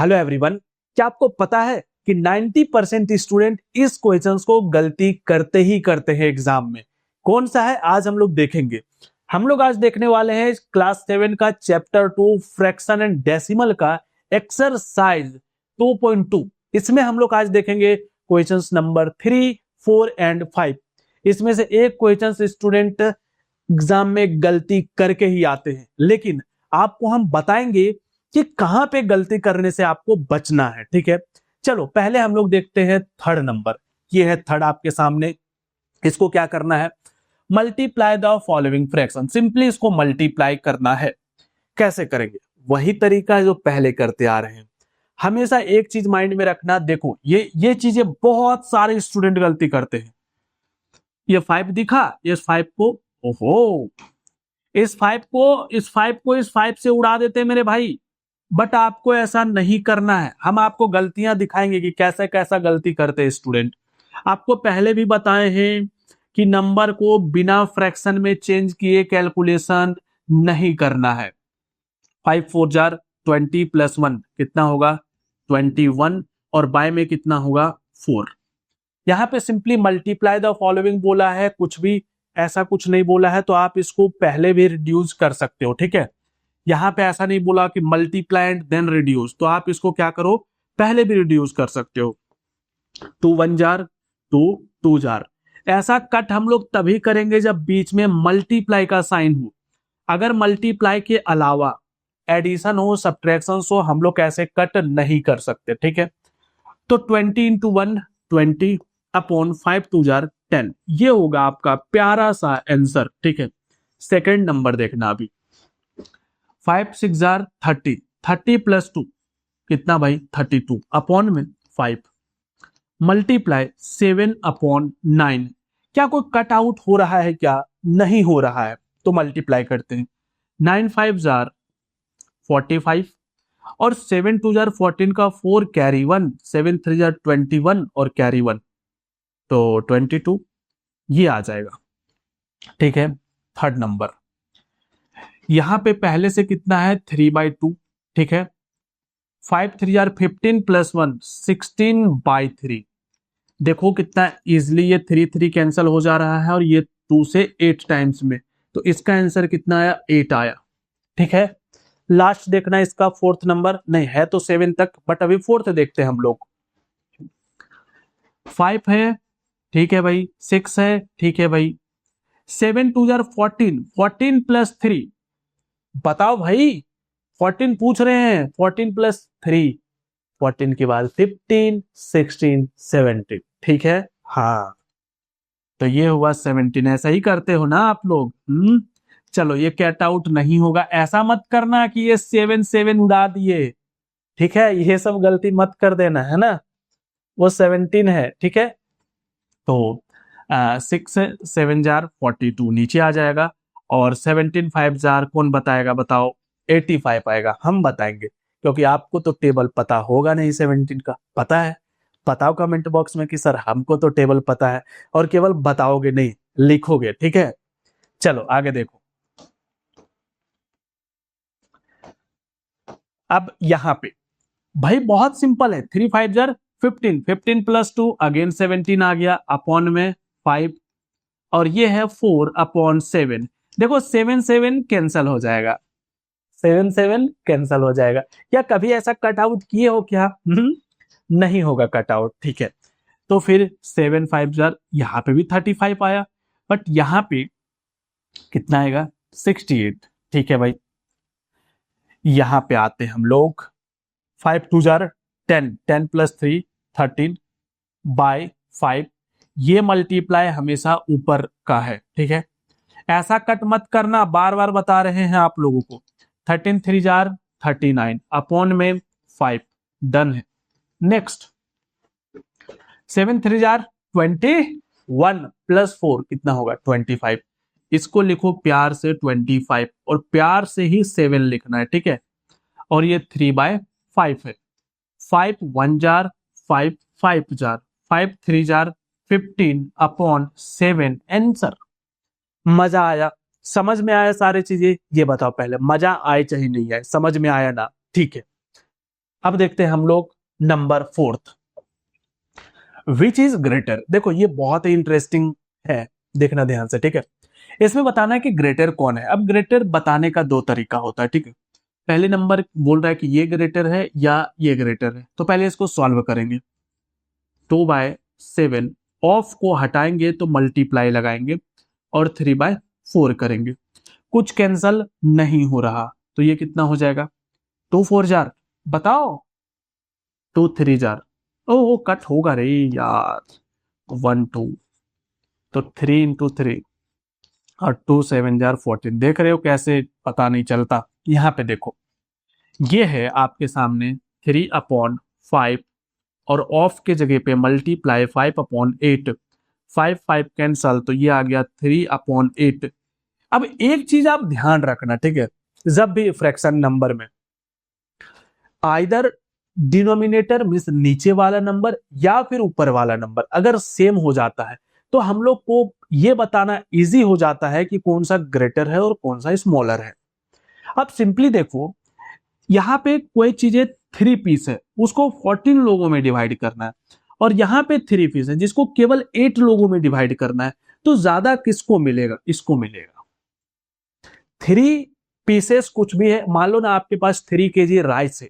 Hello everyone, क्या आपको पता है कि 90% स्टूडेंट इस क्वेश्चंस को गलती करते ही करते हैं एग्जाम में। कौन सा है आज हम लोग देखेंगे। हम लोग आज देखने वाले हैं क्लास 7 का चैप्टर 2 फ्रैक्शन एंड डेसिमल का एक्सरसाइज 2.2। इसमें हम लोग आज देखेंगे क्वेश्चंस नंबर 3, 4 एंड 5। इसमें से एक क्वेश्चन स्टूडेंट एग्जाम में गलती करके ही आते हैं, लेकिन आपको हम बताएंगे कि कहां पे गलती करने से आपको बचना है। ठीक है, चलो पहले हम लोग देखते हैं थर्ड नंबर। ये है थर्ड आपके सामने। इसको क्या करना है, multiply the following fraction. Simply इसको मल्टीप्लाई करना है। कैसे करेंगे, वही तरीका है जो पहले करते आ रहे हैं। हमेशा एक चीज माइंड में रखना, देखो ये चीजें बहुत सारे स्टूडेंट गलती करते हैं। ये 5 दिखा, इस 5 को, ओहो, इस 5 से उड़ा देते हैं मेरे भाई। बट आपको ऐसा नहीं करना है। हम आपको गलतियां दिखाएंगे कि कैसे कैसा गलती करते हैं स्टूडेंट। आपको पहले भी बताए हैं कि नंबर को बिना फ्रैक्शन में चेंज किए कैलकुलेशन नहीं करना है। 5 4 जार 20 + 1 कितना होगा 21, और बाय में कितना होगा 4। यहाँ पे सिंपली मल्टीप्लाई द फॉलोइंग बोला है, कुछ भी ऐसा कुछ नहीं बोला है, तो आप इसको पहले भी रिड्यूस कर सकते हो। ठीक है, यहाँ पे ऐसा नहीं बोला कि मल्टीप्लाई एंड देन रिड्यूस, तो आप इसको क्या करो, पहले भी रिड्यूस कर सकते हो। 2 1 जार 2 2 जार। ऐसा कट हम लोग तभी करेंगे जब बीच में मल्टीप्लाई का साइन हो। अगर मल्टीप्लाई के अलावा एडिशन हो, सब्ट्रैक्शन हो, हम लोग ऐसे कट नहीं कर सकते। ठीक है, तो 20 × 1 20 अपॉन 5 2 जार 10, ये होगा आपका प्यारा सा आंसर। ठीक है, सेकंड नंबर देखना अभी। 5 6 जार 30, 30 + 2 कितना भाई 32 अपॉन में 5 मल्टीप्लाई 7 अपॉन 9। क्या कोई कट आउट हो रहा है क्या? नहीं हो रहा है, तो मल्टीप्लाई करते हैं। 9 5 जार 45, और 7 2 जार 14 का 4 कैरी 1, 7 3 जार 21 और कैरी 1, तो 22 ये आ जाएगा। ठीक है, थर्ड नंबर। यहां पे पहले से कितना है 3/2। ठीक है, 5 3 जार 15 + 1 16/3। देखो कितना इजिली ये 3 3 कैंसिल हो जा रहा है, और ये 2 से 8 टाइम्स में, तो इसका आंसर कितना आया 8 आया। ठीक है, लास्ट देखना इसका फोर्थ नंबर। नहीं है तो 7 तक, बट अभी फोर्थ देखते हैं हम लोग। 5 है, ठीक है भाई, 6 है, ठीक है भाई, 7 2 जार 14, 14 + 3, बताओ भाई, 14 पूछ रहे हैं, 14 + 3, 14 के बाद 15 16 17। ठीक है, हाँ, तो ये हुआ 17। ऐसा ही करते हो ना आप लोग। चलो ये कैट आउट नहीं होगा। ऐसा मत करना कि ये 7 7 उड़ा दिए। ठीक है, ये सब गलती मत कर देना, है ना। वो 17 है। ठीक है, तो 6 7 जार 42 नीचे आ जाएगा, और 17 5 जार कौन बताएगा, बताओ। 85 आएगा, हम बताएंगे, क्योंकि आपको तो टेबल पता होगा नहीं। 17 का पता है, बताओ कमेंट बॉक्स में कि सर हमको तो टेबल पता है, और केवल बताओगे नहीं, लिखोगे। ठीक है, चलो आगे देखो। अब यहां पे भाई बहुत सिंपल है। 3 5 जार 15, 15 + 2 अगेन 17 आ गया, अपॉन में 5, और ये है 4 अपॉन 7। देखो 7 7 कैंसल हो जाएगा, 7 7 कैंसल हो जाएगा। क्या कभी ऐसा कट आउट किए हो क्या? नहीं होगा कट आउट। ठीक है, तो फिर 7 5 जार, यहाँ पे भी 35 आया, बट यहाँ पे कितना आएगा 68। ठीक है भाई, यहाँ पे आते हम लोग। 5 2 जार 10, 10 + 3 13/5। ये मल्टीप्लाई हमेशा ऊपर का है। ठीक है, ऐसा कट मत करना, बार बार बता रहे हैं आप लोगों को। 13 3 जार 39 अपॉन में 5, डन है। नेक्स्ट 7 3 जार 21 + 4 कितना होगा 25। इसको लिखो प्यार से 25, और प्यार से ही 7 लिखना है। ठीक है, और ये 3/5 है। 5 1 jar 5 5 jar 5 3 jar 15 upon 7 answer. मजा आया, समझ में आया सारी चीजें? ये बताओ पहले, मजा आए चाहे नहीं आए, समझ में आया ना? ठीक है, अब देखते हैं हम लोग number fourth, which is greater. देखो ये बहुत ही इंटरेस्टिंग है, देखना ध्यान से, ठीक है। इसमें बताना है कि ग्रेटर कौन है। अब ग्रेटर बताने का दो तरीका होता है, ठीक है। पहले नंबर बोल रहा है कि ये ग्रेटर है या ये ग्रेटर है, तो पहले इसको सॉल्व करेंगे। 2/7, ऑफ को हटाएंगे तो मल्टीप्लाई लगाएंगे और 3/4 करेंगे। कुछ कैंसल नहीं हो रहा, तो ये कितना हो जाएगा? 2 4 जार, बताओ। 2 3 जार, ओ कट होगा रे यार, 1 2, तो 3 × 3 और 2 7 जार 14। देख रहे हो कैसे पता नहीं चलता। यहाँ पे देखो, ये है आपके सामने 3/5, और ऑफ के जगह पे मल्टीप्लाई 5/8, 5 कैंसल, तो ये आ गया 3/8। अब एक चीज आप ध्यान रखना, ठीक है, जब भी फ्रैक्शन नंबर में आइदर डिनोमिनेटर मीन्स नीचे वाला नंबर या फिर ऊपर वाला नंबर अगर सेम हो जाता है, तो हम लोग को ये बताना इजी हो जाता है कि कौन सा ग्रेटर है और कौन सा स्मॉलर है। अब सिंपली देखो, यहाँ पे कोई चीजें 3 पीस है, उसको 14 लोगों में डिवाइड करना है, और यहाँ पे 3 पीस है जिसको केवल 8 लोगों में डिवाइड करना है, तो ज्यादा किसको मिलेगा? इसको मिलेगा। 3 पीसेस कुछ भी है, मान लो ना आपके पास 3 kg राइस है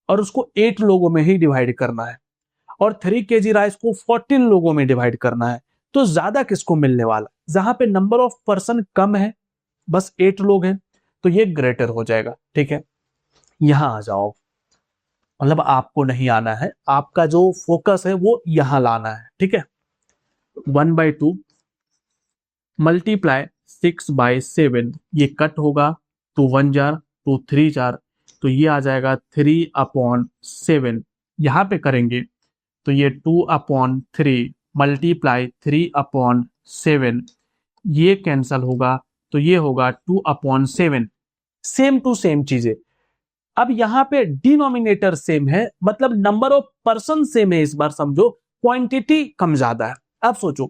और उसको 8 लोगों में ही डिवाइड करना है, और 3 kg राइस को 14 लोगों में डिवाइड करना है, तो ज्यादा किसको मिलने वाला? जहां पे नंबर ऑफ पर्सन कम है, बस 8 लोग हैं, तो ये ग्रेटर हो जाएगा, ठीक है। यहां आ जाओ, मतलब आपको नहीं आना है, आपका जो फोकस है वो यहां लाना है, ठीक है। 1/2 मल्टीप्लाई 6/7, ये कट होगा, 2 1 जार, 2 3 जार, तो ये आ जाएगा 3/7। यहां पे करेंगे तो ये 2/3 मल्टीप्लाई 3/7, ये कैंसल होगा, तो ये होगा 2/7। सेम टू सेम चीजें। अब यहाँ पे डिनोमिनेटर सेम है, मतलब नंबर ऑफ पर्सन सेम है, इस बार समझो क्वांटिटी कम ज्यादा है। अब सोचो,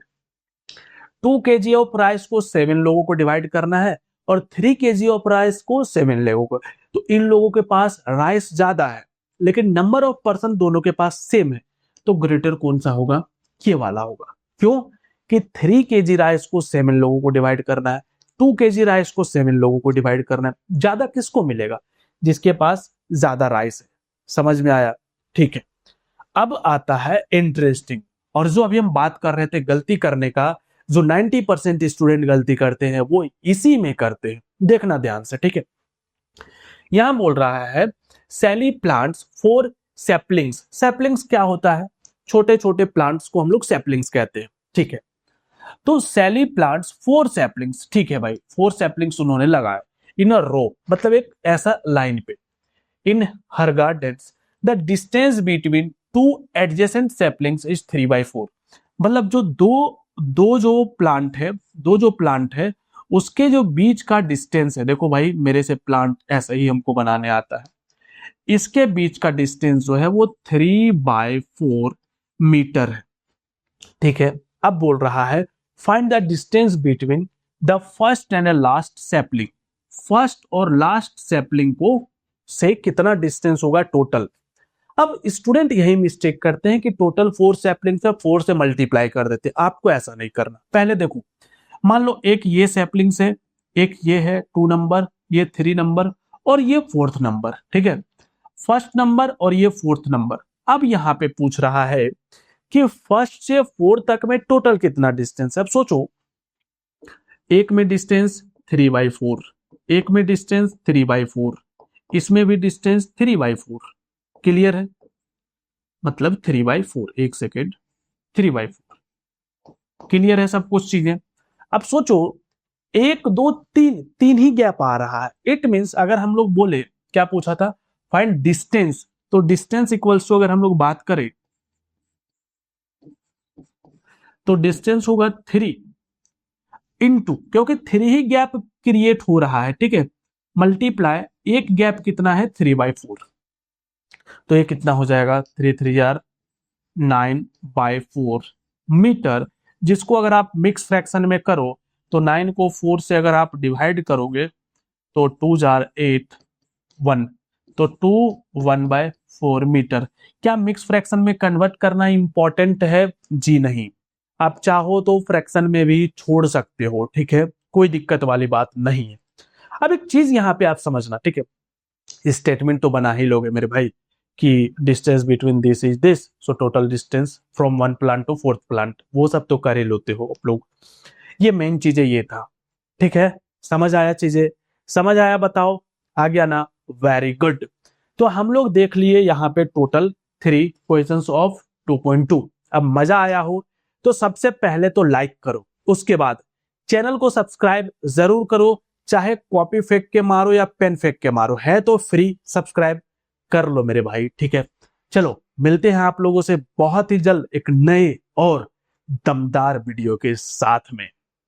2 kg ऑफ राइस को 7 लोगों को डिवाइड करना है और 3 kg ऑफ राइस को 7 लोगों को, तो इन लोगों के पास राइस ज्यादा है लेकिन नंबर ऑफ पर्सन दोनों के पास सेम है, तो ग्रेटर कौन सा होगा? ये वाला होगा। क्यों? कि 3 kg राइस को 7 लोगों को डिवाइड करना है, 2 kg राइस को 7 लोगों को डिवाइड करना है, ज्यादा किसको मिलेगा? जिसके पास ज्यादा राइस है। समझ में आया? ठीक है। अब आता है इंटरेस्टिंग, और जो अभी हम बात कर रहे थे गलती करने का, जो 90% स्टूडेंट गलती करते हैं वो इसी में करते हैं, देखना ध्यान से, ठीक है। यहां बोल रहा है सैली प्लांट्स 4 सैपलिंग्स। सैपलिंग्स क्या होता है? छोटे छोटे प्लांट्स को हम लोग सैपलिंग्स कहते हैं, ठीक है। तो सैली प्लांट्स 4 सैपलिंग्स, ठीक है भाई, 4 सैपलिंग्स उन्होंने लगाए इन अ रो, मतलब एक ऐसा लाइन पे। In her gardens the distance between 2 adjacent saplings is 3/4। मतलब जो दो जो प्लांट है उसके जो बीच का डिस्टेंस है, देखो भाई मेरे से प्लांट ऐसा ही हमको बनाने आता है, इसके बीच का डिस्टेंस जो है वो 3/4 मीटर है, ठीक है। अब बोल रहा है find the distance between the first and last sapling. First और लास्ट सैपलिंग को से कितना डिस्टेंस होगा टोटल। अब स्टूडेंट यही मिस्टेक करते हैं कि टोटल 4 सैपलिंग से 4 से मल्टीप्लाई कर देते हैं। आपको ऐसा नहीं करना। पहले देखो, मान लो एक ये सैपलिंग्स है, एक ये है 2 नंबर, ये 3 नंबर और ये 4th नंबर, ठीक है। फर्स्ट नंबर और ये 4th नंबर। अब यहाँ पे पूछ रहा है कि फर्स्ट से 4 तक में टोटल कितना डिस्टेंस है। अब सोचो, एक में डिस्टेंस 3/4, एक में डिस्टेंस 3/4, इसमें भी डिस्टेंस 3/4। क्लियर है? मतलब 3/4, एक सेकेंड, 3/4। क्लियर है सब कुछ चीजें? अब सोचो, 1 2 3 ही गैप आ रहा है। इट मीन्स अगर हम लोग बोले, क्या पूछा था? फाइंड डिस्टेंस, तो डिस्टेंस इक्वल्स टू अगर हम लोग बात करें तो डिस्टेंस होगा 3 इंटू, क्योंकि 3 ही गैप क्रिएट हो रहा है, ठीक है, मल्टीप्लाई एक गैप कितना है? 3/4। तो ये कितना हो जाएगा? 3 3 जार 9/4 मीटर, जिसको अगर आप मिक्स फ्रैक्शन में करो तो 9 को 4 से अगर आप डिवाइड करोगे तो 2 जार 8 1, तो 2 1/4 4 मीटर। क्या मिक्स फ्रैक्शन में कन्वर्ट करना इंपॉर्टेंट है? जी नहीं, आप चाहो तो फ्रैक्शन में भी छोड़ सकते हो, ठीक है, कोई दिक्कत वाली बात नहीं है। अब एक चीज यहाँ पे आप समझना, ठीक है, स्टेटमेंट तो बना ही लोगे मेरे भाई कि distance between this is this, so total distance from one plant to fourth plant, वो सब तो कर ही लेते हो आप लोग। ये मेन चीजें ये था, ठीक है, समझ आया चीजें? समझ आया, बताओ, आ गया ना? Very good. तो हम लोग देख लिए यहाँ पे टोटल 3 क्वेश्चंस ऑफ 2.2। अब मजा आया हो तो सबसे पहले तो लाइक करो, उसके बाद चैनल को सब्सक्राइब जरूर करो, चाहे कॉपी फेंक के मारो या पेन फेंक के मारो, है तो फ्री, सब्सक्राइब कर लो मेरे भाई, ठीक है। चलो मिलते हैं आप लोगों से बहुत ही जल्द एक नए और दमदार वीडियो के साथ में।